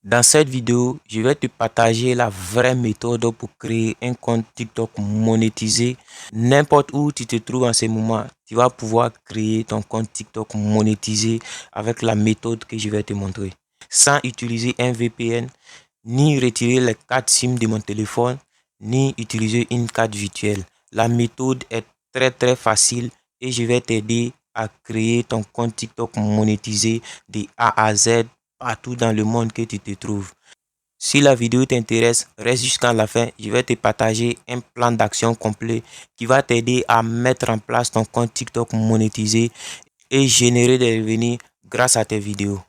Dans cette vidéo, je vais te partager la vraie méthode pour créer un compte TikTok monétisé. N'importe où tu te trouves en ce moment, tu vas pouvoir créer ton compte TikTok monétisé avec la méthode que je vais te montrer. Sans utiliser un VPN, ni retirer les cartes SIM de mon téléphone, ni utiliser une carte virtuelle. La méthode est très facile et je vais t'aider à créer ton compte TikTok monétisé de A à Z partout dans le monde que tu te trouves. Si la vidéo t'intéresse, reste jusqu'à la fin. Je vais te partager un plan d'action complet qui va t'aider à mettre en place ton compte TikTok monétisé et générer des revenus grâce à tes vidéos.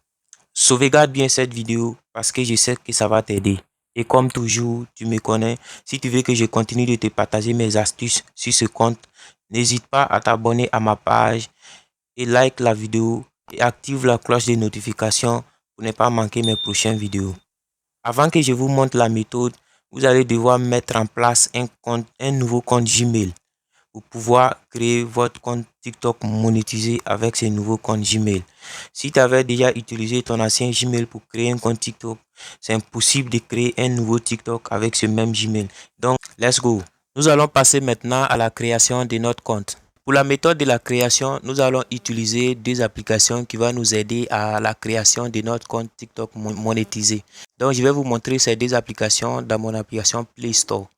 Sauvegarde bien cette vidéo parce que je sais que ça va t'aider. Et comme toujours, tu me connais, si tu veux que je continue de te partager mes astuces sur ce compte, n'hésite pas à t'abonner à ma page et like la vidéo et active la cloche de notification pour ne pas manquer mes prochaines vidéos. Avant que je vous montre la méthode, vous allez devoir mettre en place un nouveau compte Gmail pour pouvoir créer votre compte TikTok monétisé avec ce nouveau compte Gmail. Si tu avais déjà utilisé ton ancien Gmail pour créer un compte TikTok, c'est impossible de créer un nouveau TikTok avec ce même Gmail. Donc, let's go. Nous allons passer maintenant à la création de notre compte. Pour la méthode de la création, nous allons utiliser deux applications qui vont nous aider à la création de notre compte TikTok monétisé. Donc, je vais vous montrer ces deux applications dans mon application Play Store.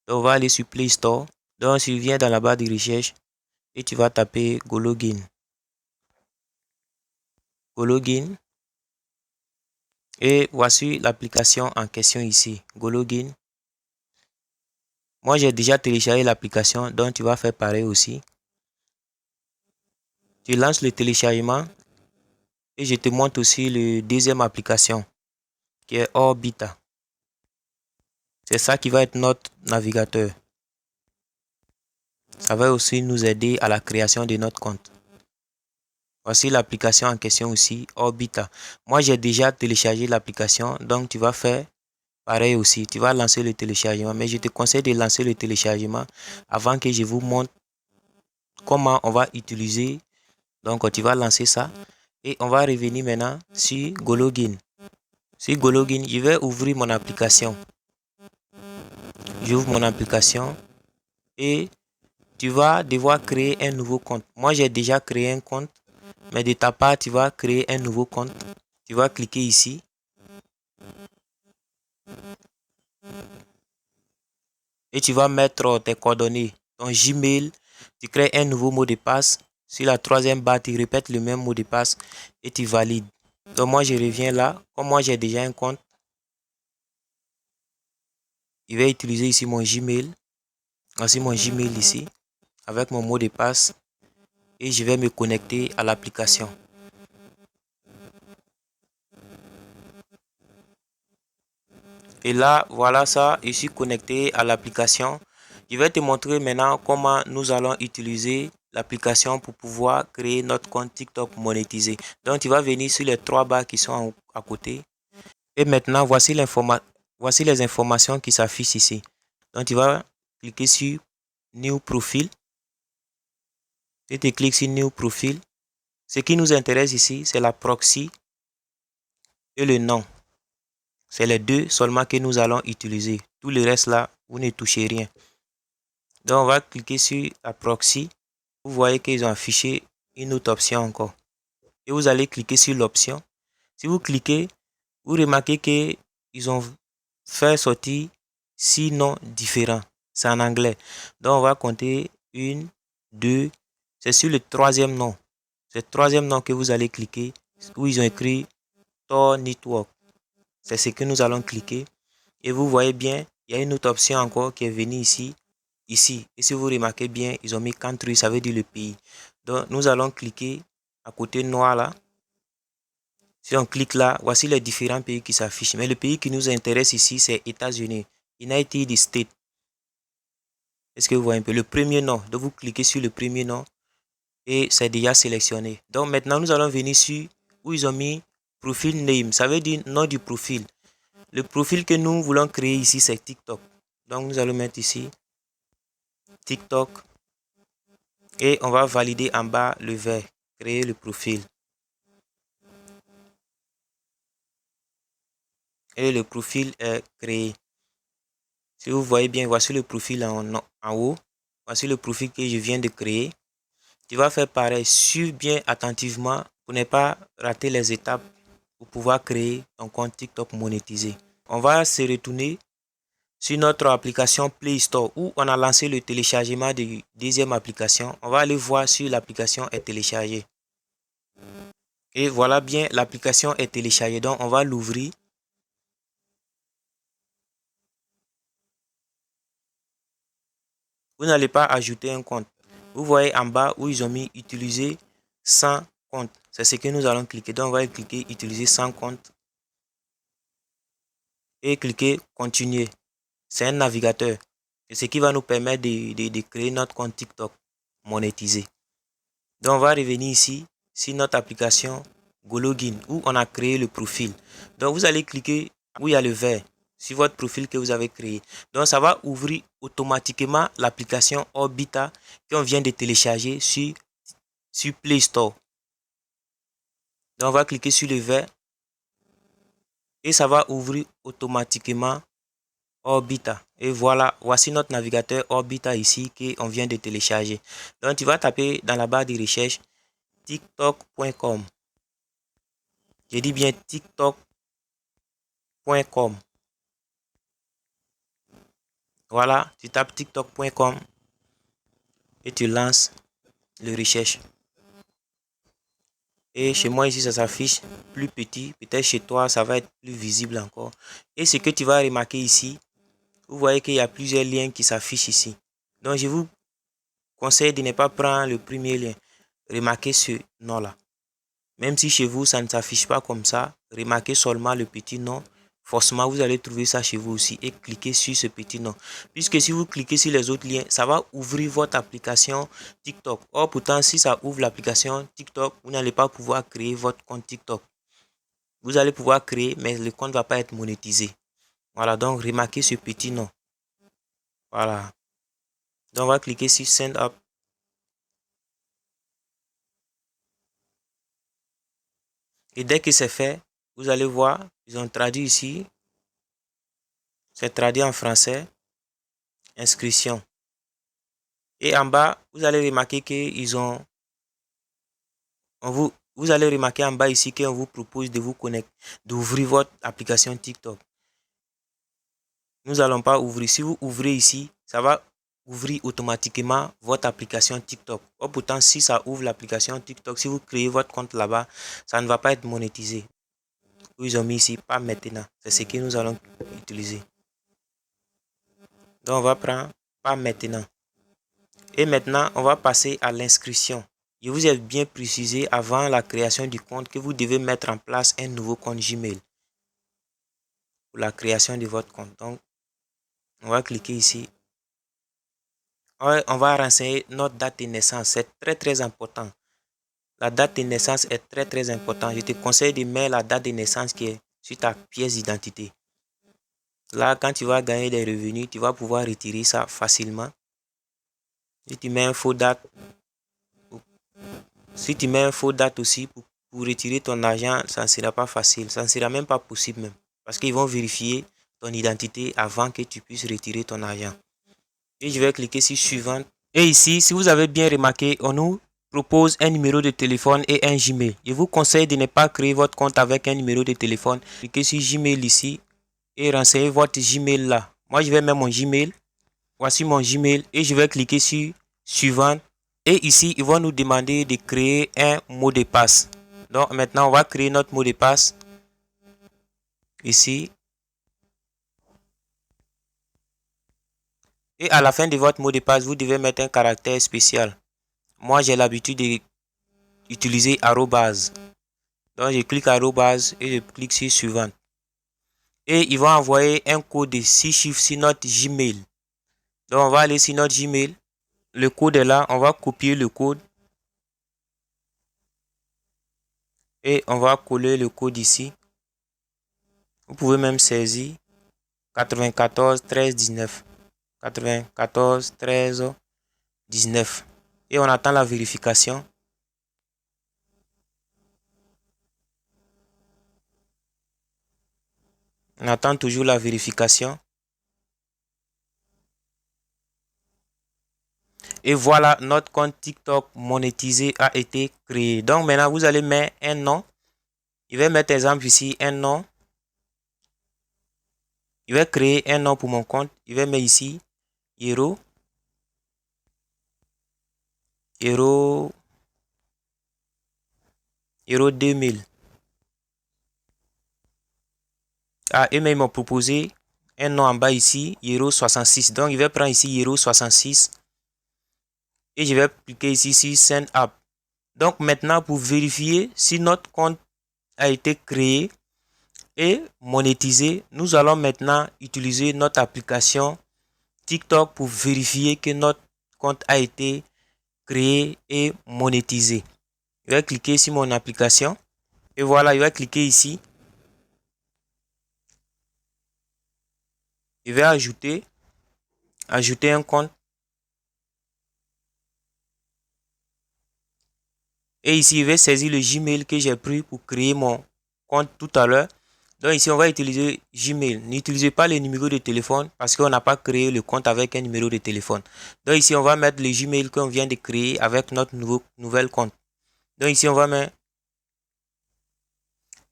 Donc, on va aller sur Play Store. Donc, tu viens dans la barre de recherche et tu vas taper GoLogin. GoLogin. Et voici l'application en question ici. GoLogin. Moi, j'ai déjà téléchargé l'application, donc tu vas faire pareil aussi. Tu lances le téléchargement et je te montre aussi la deuxième application qui est Orbita. C'est ça qui va être notre navigateur. Ça va aussi nous aider à la création de notre compte. Voici l'application en question aussi, Orbita. Moi, j'ai déjà téléchargé l'application, donc tu vas faire pareil aussi. Tu vas lancer le téléchargement, mais je te conseille de lancer le téléchargement avant que je vous montre comment on va utiliser. Donc, tu vas lancer ça et on va revenir maintenant sur GoLogin. Sur GoLogin, je vais ouvrir mon application. J'ouvre mon application et tu vas devoir créer un nouveau compte. Moi, j'ai déjà créé un compte, mais de ta part, tu vas créer un nouveau compte. Tu vas cliquer ici. Et tu vas mettre tes coordonnées, ton Gmail. Tu crées un nouveau mot de passe. Sur la troisième barre, tu répètes le même mot de passe et tu valides. Donc, moi, je reviens là. Comme moi, j'ai déjà un compte, je vais utiliser ici mon Gmail. Voici mon Gmail ici avec mon mot de passe et je vais me connecter à l'application. Et là, voilà ça, je suis connecté à l'application. Je vais te montrer maintenant comment nous allons utiliser l'application pour pouvoir créer notre compte TikTok monétisé. Donc, tu vas venir sur les trois barres qui sont à côté. Et maintenant, voici les informations qui s'affichent ici. Donc, tu vas cliquer sur New Profile. Et tu cliques sur New Profile. Ce qui nous intéresse ici, c'est la proxy et le nom. C'est les deux seulement que nous allons utiliser. Tout le reste là, vous ne touchez rien. Donc, on va cliquer sur la proxy. Vous voyez qu'ils ont affiché une autre option encore. Et vous allez cliquer sur l'option. Si vous cliquez, vous remarquez qu'ils ont fait sortir 6 noms différents. C'est en anglais. Donc, on va compter 1, 2. C'est sur le troisième nom. C'est le troisième nom que vous allez cliquer où ils ont écrit Tor Network. C'est ce que nous allons cliquer. Et vous voyez bien, il y a une autre option encore qui est venue ici. Ici, et si vous remarquez bien, ils ont mis country, ça veut dire le pays. Donc, nous allons cliquer à côté noir là. Si on clique là, voici les différents pays qui s'affichent. Mais le pays qui nous intéresse ici, c'est États-Unis, United States. Est-ce que vous voyez un peu le premier nom? Donc, vous cliquez sur le premier nom et c'est déjà sélectionné. Donc, maintenant, nous allons venir sur où ils ont mis profil name. Ça veut dire nom du profil. Le profil que nous voulons créer ici, c'est TikTok. Donc, nous allons mettre ici TikTok. Et on va valider en bas le vert, créer le profil. et le profil est créé. Si vous voyez bien, voici le profil en haut. Voici le profil que je viens de créer. Tu vas faire pareil, suis bien attentivement pour ne pas rater les étapes pour pouvoir créer un compte TikTok monétisé. On va se retourner sur notre application Play Store où on a lancé le téléchargement de deuxième application. On va aller voir si l'application est téléchargée. Et voilà bien, l'application est téléchargée. Donc, on va l'ouvrir. Vous n'allez pas ajouter un compte. Vous voyez en bas où ils ont mis utiliser sans compte. C'est ce que nous allons cliquer. Donc, on va cliquer utiliser sans compte et cliquer continuer. C'est un navigateur. C'est ce qui va nous permettre de créer notre compte TikTok monétisé. Donc, on va revenir ici sur notre application GoLogin où on a créé le profil. Donc, vous allez cliquer où il y a le vert sur votre profil que vous avez créé. Donc, ça va ouvrir automatiquement l'application Orbita qu'on vient de télécharger sur Play Store. Donc, on va cliquer sur le vert et ça va ouvrir automatiquement Orbita. Et voilà, voici notre navigateur Orbita ici qu'on vient de télécharger. Donc, tu vas taper dans la barre de recherche tiktok.com. Je dis bien tiktok.com. Voilà, tu tapes tiktok.com et tu lances le recherche. Et chez moi ici, ça s'affiche plus petit. Peut-être chez toi, ça va être plus visible encore. Et ce que tu vas remarquer ici, vous voyez qu'il y a plusieurs liens qui s'affichent ici. Donc, je vous conseille de ne pas prendre le premier lien. Remarquez ce nom-là. Même si chez vous, ça ne s'affiche pas comme ça, remarquez seulement le petit nom. Forcément, vous allez trouver ça chez vous aussi et cliquez sur ce petit nom. Puisque si vous cliquez sur les autres liens, ça va ouvrir votre application TikTok. Or, pourtant, si ça ouvre l'application TikTok, vous n'allez pas pouvoir créer votre compte TikTok. Vous allez pouvoir créer, mais le compte ne va pas être monétisé. Voilà, donc remarquez ce petit nom. Voilà. Donc, on va cliquer sur Send Up. Et dès que c'est fait, vous allez voir, ils ont traduit ici. C'est traduit en français. Inscription. Et en bas, vous allez remarquer qu'ils ont... Vous allez remarquer en bas ici qu'on vous propose de vous connecter, d'ouvrir votre application TikTok. Nous n'allons pas ouvrir. Si vous ouvrez ici, ça va ouvrir automatiquement votre application TikTok. Or, pourtant, si ça ouvre l'application TikTok, si vous créez votre compte là-bas, ça ne va pas être monétisé. Ils ont mis ici, pas maintenant. C'est ce que nous allons utiliser. Donc, on va prendre pas maintenant. Et maintenant, on va passer à l'inscription. Je vous ai bien précisé avant la création du compte que vous devez mettre en place un nouveau compte Gmail pour la création de votre compte. Donc, on va cliquer ici. On va renseigner notre date de naissance. C'est très important. La date de naissance est très important. Je te conseille de mettre la date de naissance qui est sur ta pièce d'identité. Là, quand tu vas gagner des revenus, tu vas pouvoir retirer ça facilement. Si tu mets une fausse date, aussi pour retirer ton argent, ça ne sera pas facile. Ça ne sera même pas possible même. Parce qu'ils vont vérifier ton identité avant que tu puisses retirer ton argent. Et je vais cliquer sur suivante. Et ici, si vous avez bien remarqué, on nous propose un numéro de téléphone et un Gmail. Je vous conseille de ne pas créer votre compte avec un numéro de téléphone. Cliquez sur Gmail ici et renseignez votre Gmail là. Moi, je vais mettre mon Gmail. Voici mon Gmail et je vais cliquer sur suivant. Et ici, ils vont nous demander de créer un mot de passe. Donc maintenant, on va créer notre mot de passe. Ici. Et à la fin de votre mot de passe, vous devez mettre un caractère spécial. Moi, j'ai l'habitude d'utiliser arrobase. Donc, je clique arrobase et je clique sur suivant. Et ils vont envoyer un code de 6 chiffres sur notre Gmail. Donc, on va aller sur notre Gmail. Le code est là. On va copier le code. Et on va coller le code ici. Vous pouvez même saisir 94 13 19. 94 13 19. Et on attend la vérification. On attend toujours la vérification. Et voilà, notre compte TikTok monétisé a été créé. Donc maintenant, vous allez mettre un nom. Je vais mettre exemple ici, un nom. Je vais créer un nom pour mon compte. Je vais mettre ici, Hero. Hero 2000. Ah, eux ils m'ont proposé un nom en bas ici, Hero 66. Donc, je vais prendre ici Hero 66. Et je vais cliquer ici sur Send Up. Donc, maintenant, pour vérifier si notre compte a été créé et monétisé, nous allons maintenant utiliser notre application TikTok pour vérifier que notre compte a été créé et monétisé. Je vais cliquer sur mon application. Et voilà, je vais cliquer ici. Je vais ajouter un compte. Et ici, je vais saisir le Gmail que j'ai pris pour créer mon compte tout à l'heure. Donc ici, on va utiliser Gmail. N'utilisez pas le numéro de téléphone parce qu'on n'a pas créé le compte avec un numéro de téléphone. Donc ici, on va mettre le Gmail qu'on vient de créer avec notre nouvel compte. Donc ici, on va mettre.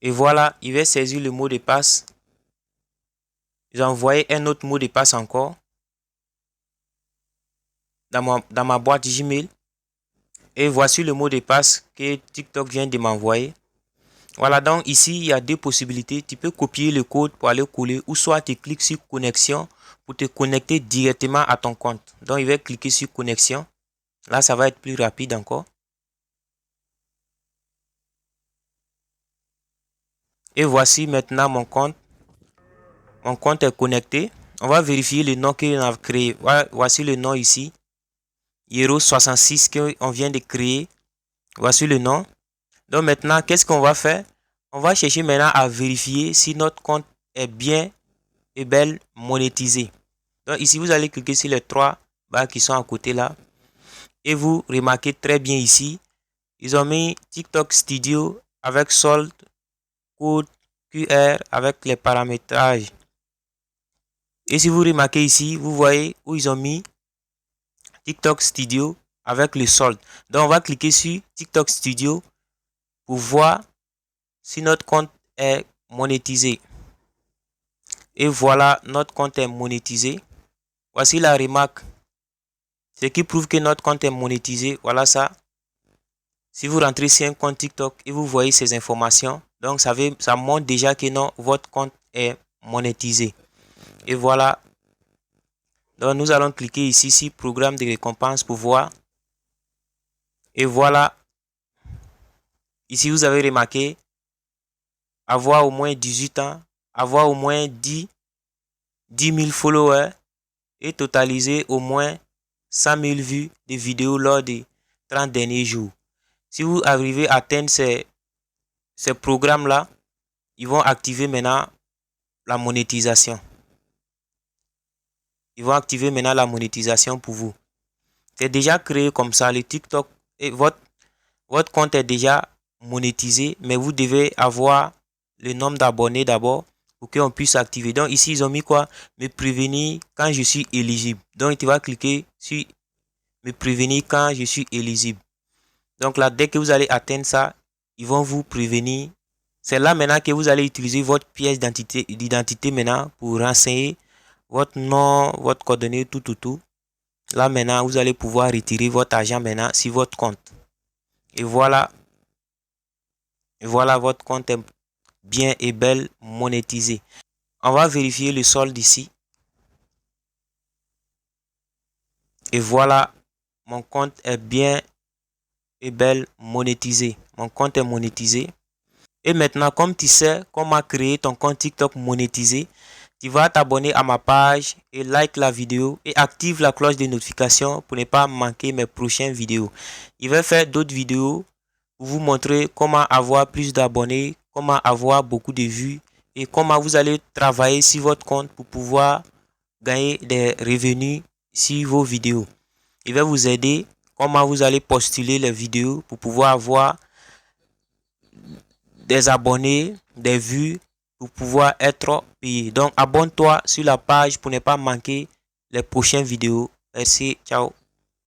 Et voilà, il va saisir le mot de passe. J'ai envoyé un autre mot de passe encore dans ma boîte Gmail. Et voici le mot de passe que TikTok vient de m'envoyer. Voilà, donc ici, il y a deux possibilités. Tu peux copier le code pour aller coller ou soit tu cliques sur connexion pour te connecter directement à ton compte. Donc, il va cliquer sur connexion. Là, ça va être plus rapide encore. Et voici maintenant mon compte. Mon compte est connecté. On va vérifier le nom qu'on a créé. Voici le nom ici. Hero 66 qu'on vient de créer. Voici le nom. Donc maintenant, qu'est-ce qu'on va faire? On va chercher maintenant à vérifier si notre compte est bien et belle monétisé. Donc ici, vous allez cliquer sur les trois barres qui sont à côté là. Et vous remarquez très bien ici, ils ont mis TikTok Studio avec solde, code QR avec les paramétrages. Et si vous remarquez ici, vous voyez où ils ont mis TikTok Studio avec le solde. Donc on va cliquer sur TikTok Studio pour voir si notre compte est monétisé. Et voilà, notre compte est monétisé. Voici la remarque. Ce qui prouve que notre compte est monétisé. Voilà ça. Si vous rentrez sur un compte TikTok et vous voyez ces informations, donc ça montre déjà que non, votre compte est monétisé. Et voilà. Donc nous allons cliquer ici sur programme de récompense pour voir. Et voilà. Ici vous avez remarqué avoir au moins 18 ans, avoir au moins 10 000 followers et totaliser au moins 100 000 vues de vidéos lors des 30 derniers jours. Si vous arrivez à atteindre ces programmes-là, ils vont activer maintenant la monétisation. Ils vont activer maintenant la monétisation pour vous. C'est déjà créé comme ça. Le TikTok et votre compte est déjà monétisé, mais vous devez avoir le nombre d'abonnés d'abord pour qu'on puisse activer. Donc ici, ils ont mis quoi? Me prévenir quand je suis éligible. Donc tu vas cliquer sur me prévenir quand je suis éligible. Donc là, dès que vous allez atteindre ça, ils vont vous prévenir. C'est là maintenant que vous allez utiliser votre pièce d'identité maintenant pour renseigner votre nom, votre coordonnée, tout. Là maintenant, vous allez pouvoir retirer votre argent maintenant sur votre compte. Et voilà. Et voilà, votre compte est bien et belle monétisé. On va vérifier le solde ici. Et voilà, mon compte est bien et belle monétisé. Mon compte est monétisé. Et maintenant, comme tu sais comment créer ton compte TikTok monétisé, tu vas t'abonner à ma page et like la vidéo et active la cloche de notification pour ne pas manquer mes prochaines vidéos. Je vais faire d'autres vidéos pour vous montrer comment avoir plus d'abonnés, comment avoir beaucoup de vues et comment vous allez travailler sur votre compte pour pouvoir gagner des revenus sur vos vidéos. Je vais vous aider comment vous allez postuler les vidéos pour pouvoir avoir des abonnés, des vues, pour pouvoir être payé. Donc abonne-toi sur la page pour ne pas manquer les prochaines vidéos. Merci, ciao.